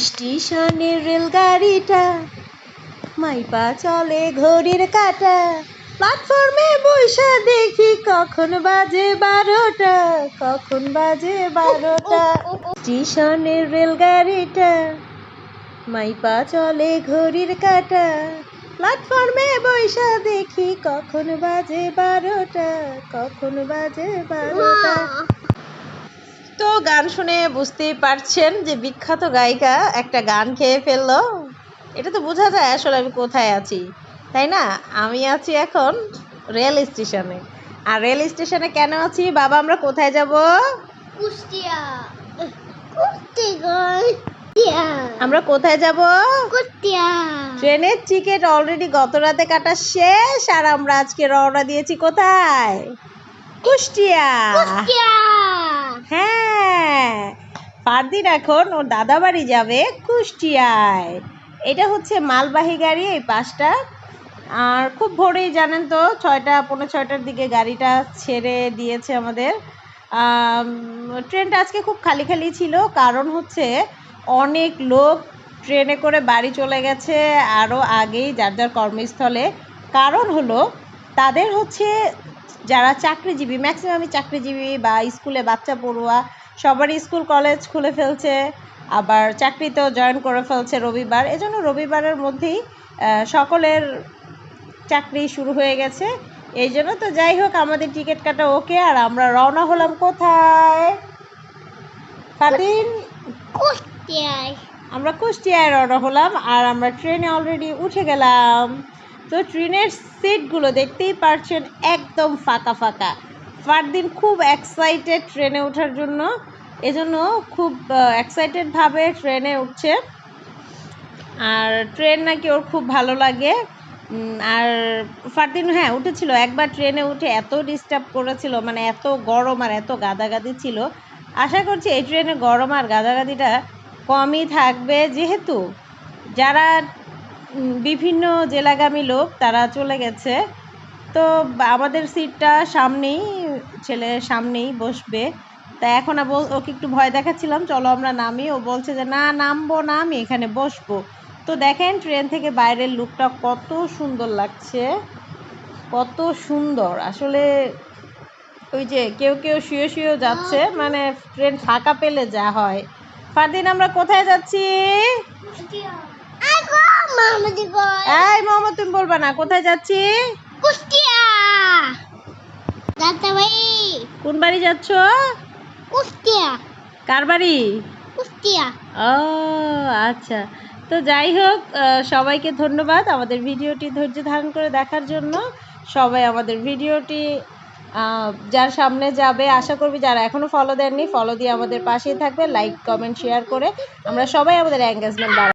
স্টেশনের রেলগাড়িটা মাইপা চলে ঘড়ির কাঁটা, প্ল্যাটফর্মে বইসা দেখি কখন বাজে 12টা, কখন বাজে 12টা। স্টেশনের রেলগাড়িটা মাইপা চলে ঘড়ির কাঁটা, প্ল্যাটফর্মে বইসা দেখি কখন বাজে 12টা, কখন বাজে 12টা। তো গান শুনে বুঝতেই পারছেন যে বিখ্যাত গায়িকা একটা গান খেয়ে ফেললো। এটা তো বোঝা যায় আসলে আমি কোথায় আছি, তাই না? আমি আছি এখন রেল স্টেশনে। আর রেল স্টেশনে কেন আছি বাবা? আমরা কোথায় যাব? কুষ্টিয়া। আমরা কোথায় যাব? কুষ্টিয়া। ট্রেনের টিকিট অলরেডি গত রাতে কাটা শেষ, আর আমরা আজকে রওনা দিয়েছি কোথায়? কুষ্টিয়া। হ্যাঁ, ফারদিন এখন ওর দাদা বাড়ি যাবে কুষ্টিয়ায়। এটা হচ্ছে মালবাহী গাড়ি, এই পাশটা। আর খুব ভোরেই জানেন তো, 6টা পৌনে 6টার দিকে গাড়িটা ছেড়ে দিয়েছে আমাদের। ট্রেনটা আজকে খুব খালি খালি ছিল, কারণ হচ্ছে অনেক লোক ট্রেনে করে বাড়ি চলে গেছে আরও আগেই যার যার কর্মস্থলে। কারণ হলো তাদের হচ্ছে যারা চাকরিজীবী, ম্যাক্সিমামই চাকরিজীবী বা স্কুলে বাচ্চা পড়ুয়া, সবারই স্কুল কলেজ খুলে ফেলছে, আবার চাকরিতেও জয়েন করে ফেলছে রবিবার। এজন্য রবিবারের মধ্যেই সকলের চাকরি শুরু হয়ে গেছে। এই জন্য তো যাই হোক, আমাদের টিকিট কাটা ওকে, আর আমরা রওনা হলাম কোথায় ফারদিন? কুষ্টিয়ায়। আমরা কুষ্টিয়ায় রওনা হলাম, আর আমরা ট্রেনে অলরেডি উঠে গেলাম। তো ট্রেনের সিটগুলো দেখতেই পারছেন একদম ফাঁকা ফাঁকা। ফারদিন খুব এক্সাইটেড ট্রেনে ওঠার জন্য, এজন্য খুব এক্সাইটেডভাবে ট্রেনে উঠছে। আর ট্রেন নাকি ওর খুব ভালো লাগে। আর ফারদিন হ্যাঁ উঠেছিল একবার, ট্রেনে উঠে এত ডিস্টার্ব করেছিল, মানে এত গরম আর এত গাদাগাদি ছিল। আশা করছি এই ট্রেনে গরম আর গাদাগাদিটা কমই থাকবে, যেহেতু যারা বিভিন্ন জেলাগামী লোক তারা চলে গেছে। তো আমাদের সিটটা সামনেই, ছেলের সামনেই বসবে। তা এখন ওকে একটু ভয় দেখাচ্ছিলাম, চলো আমরা নামি। ও বলছে যে না, নামবো না, আমি এখানে বসবো। তো দেখেন ট্রেন থেকে বাইরের লুকটা কত সুন্দর লাগছে, কত সুন্দর আসলে। ওই যে কেউ কেউ শুয়ে শুয়েও যাচ্ছে, মানে ট্রেন ফাঁকা পেলে যা হয়। ফারদিন আমরা কোথায় যাচ্ছি? এই মোহাম্মদ, তুমি বলবা না, কোথায় যাচ্ছি? কুষ্টিয়া। দাদা ভাই, কোন বাড়ি যাচ্ছ? কুষ্টিয়া। কার বাড়ি? কুষ্টিয়া। ও আচ্ছা। তো যাই হোক, সবাইকে ধন্যবাদ আমাদের ভিডিওটি ধৈর্য ধারণ করে দেখার জন্য। সবাই আমাদের ভিডিওটি যার সামনে যাবে, আশা করবি যারা এখনও ফলো দেননি ফলো দিয়ে আমাদের পাশেই থাকবে, লাইক কমেন্ট শেয়ার করে আমরা সবাই আমাদের এঙ্গেজমেন্ট বাড়াবো।